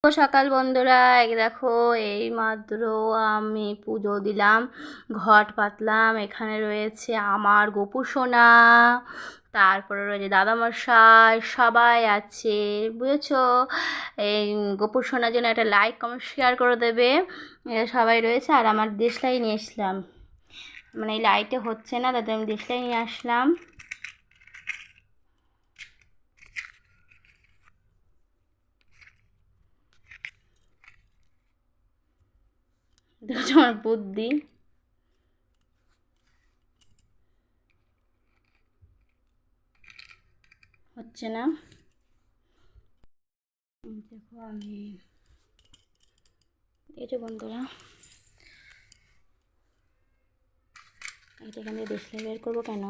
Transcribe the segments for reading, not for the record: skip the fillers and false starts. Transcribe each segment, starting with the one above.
সকাল বন্ধুরা, এই দেখো এই মাত্র আমি পুজো দিলাম, ঘট পাতলাম। এখানে রয়েছে আমার গোপু সোনা, তারপরে রয়েছে দাদামশাই, সবাই আছে বুঝেছো। এই গোপু সোনার জন্য একটা লাইক কমেন্ট শেয়ার করে দেবে, সবাই রয়েছে। আর আমার দেশলাই নিয়ে আসলাম, মানে এই লাইটে হচ্ছে না, তাতে আমি দেশলাই নিয়ে আসলাম। আমার বুদ্ধি হচ্ছে না। দেখো আমি এটা বন্ধুরা, এটা এখান থেকে দেখলে বের করবো কেন?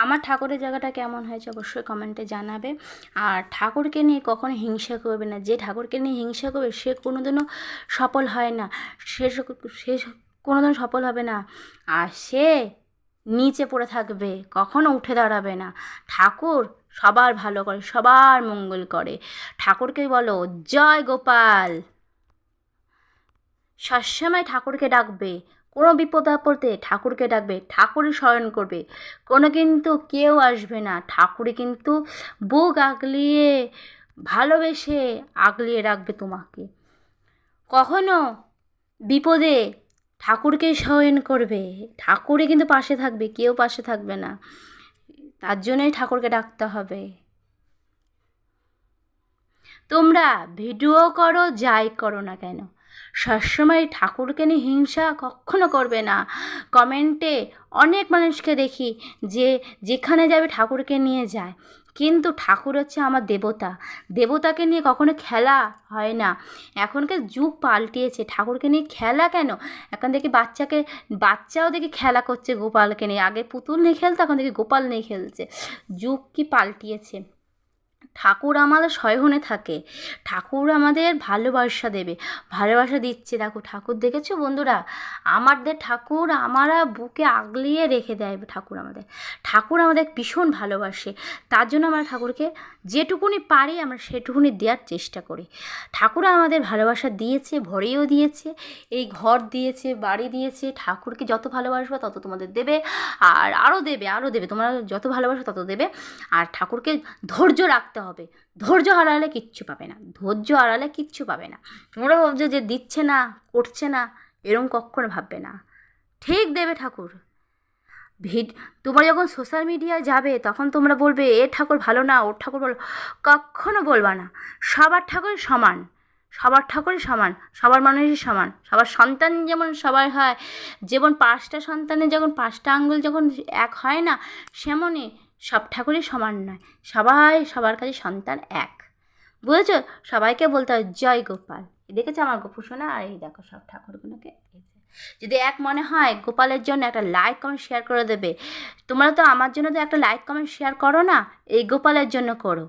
আমার ঠাকুরের জায়গাটা কেমন হয়েছে অবশ্যই কমেন্টে জানাবে। আর ঠাকুরকে নিয়ে কখনো হিংসা করবে না। যে ঠাকুরকে নিয়ে হিংসা করবে সে কোনোদিনও সফল হয় না, সে সে কোনোদিনও সফল হবে না। আর সে নিচে পড়ে থাকবে, কখনো উঠে দাঁড়াবে না। ঠাকুর সবার ভালো করে, সবার মঙ্গল করে। ঠাকুরকেই বলো জয় গোপাল। সবসময় ঠাকুরকে ডাকবে, কোনো বিপদ আপদে ঠাকুরকে ডাকবে, ঠাকুরই স্মরণ করবে। কোনো কিন্তু কেউ আসবে না, ঠাকুরই কিন্তু বুক আগলিয়ে ভালোবেসে আগলিয়ে রাখবে তোমাকে। কখনো বিপদে ঠাকুরকেই স্মরণ করবে, ঠাকুরই কিন্তু পাশে থাকবে, কেউ পাশে থাকবে না। তার জন্যই ঠাকুরকে ডাকতে হবে। তোমরা ভিডিও করো যাই করো না কেন, সবসময় ঠাকুরকে নিয়ে হিংসা কখনো করবে না। কমেন্টে অনেক মানুষকে দেখি যে যেখানে যাবে ঠাকুরকে নিয়ে যায়, কিন্তু ঠাকুর হচ্ছে আমার দেবতা, দেবতাকে নিয়ে কখনো খেলা হয় না। এখনকার যুগ পাল্টিয়েছে, ঠাকুরকে নিয়ে খেলা কেন? এখন দেখি বাচ্চাও দেখি খেলা করছে গোপালকে নিয়ে। আগে পুতুল নিয়ে খেলতো, এখন দেখি গোপাল নিয়ে খেলছে। যুগ কি পাল্টিয়েছে। ঠাকুর আমাদের সয়হনে থাকে, ঠাকুর আমাদের ভালোবাসা দেবে, ভালোবাসা দিচ্ছে। দেখো ঠাকুর দেখেছো বন্ধুরা, আমাদের ঠাকুর আমরা বুকে আগলিয়ে রেখে দেয়। ঠাকুর আমাদের ভীষণ ভালোবাসে। তার জন্য আমরা ঠাকুরকে যেটুকুনি পারি আমরা সেটুকুনি দেওয়ার চেষ্টা করি। ঠাকুর আমাদের ভালোবাসা দিয়েছে, ভরেও দিয়েছে, এই ঘর দিয়েছে, বাড়ি দিয়েছে। ঠাকুরকে যত ভালোবাসবে তত তোমাদের দেবে, আর আরও দেবে, আরও দেবে। তোমরা যত ভালোবাসো তত দেবে। আর ঠাকুরকে ধৈর্য রাখতে হবে, ধৈর্য হারালে কিচ্ছু পাবে না, ধৈর্য হারালে কিচ্ছু পাবে না। তোমরা ভাবছো যে দিচ্ছে না, করছে না, এরকম কখনো ভাববে না, ঠিক দেবে ঠাকুর। তোমরা যখন সোশ্যাল মিডিয়ায় যাবে তখন তোমরা বলবে এ ঠাকুর ভালো না, ওর ঠাকুর ভালো, কখনো বলবা না। সবার ঠাকুরই সমান, সবার ঠাকুরই সমান, সবার মানুষই সমান। সবার সন্তান যেমন সবার হয়, যেমন 5টা সন্তানের যখন 5টা আঙ্গুল যখন এক হয় না, সেমনই সব ঠাকুরই সমান নয়। সবাই সবার কাছে সন্তান এক, বুঝেছো? সবাইকে বলতে হয় জয় গোপাল। দেখেছো আমার গোপু সোনা, আর এই দেখো সব ঠাকুরগুলোকে। যদি এক মনে হয় গোপালের জন্য একটা লাইক কমেন্ট শেয়ার করে দেবে। তোমরা তো আমার জন্য তো একটা লাইক কমেন্ট শেয়ার করো না, এই গোপালের জন্য করো।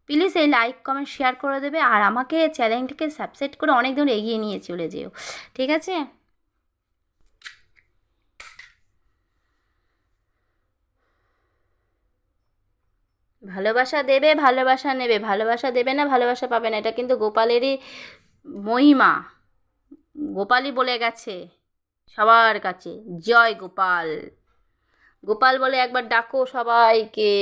প্লিজ এই লাইক কমেন্ট শেয়ার করে দেবে, আর আমাকে চ্যানেলটিকে সাবস্ক্রাইব করে অনেক দূর এগিয়ে নিয়ে চলে যেও, ঠিক আছে? ভালোবাসা দেবে, ভালোবাসা নেবে, ভালোবাসা দেবে না ভালোবাসা পাবে না। এটা কিন্তু গোপালেরই মহিমা, গোপালই বলে গেছে সবার কাছে জয় গোপাল। গোপাল বলে একবার ডাকো সবাইকে।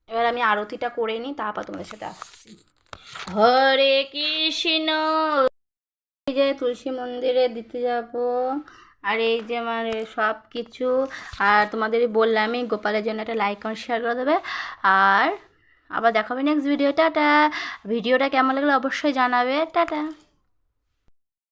এবার আমি আরতিটা করে নিই, তারপর তোমাদের সাথে আসছি। হরে কৃষ্ণ। এই যে তুলসী মন্দিরে দিতে যাব, আর এই যে আমার সব কিছু। আর তোমাদের বললামই গোপালের জন্য একটা লাইক কমেন্ট শেয়ার করে দেবে। আর আবার দেখাবে নেক্সট ভিডিও। টাটা। ভিডিওটা কেমন লাগলো অবশ্যই জানাবে। টাটা।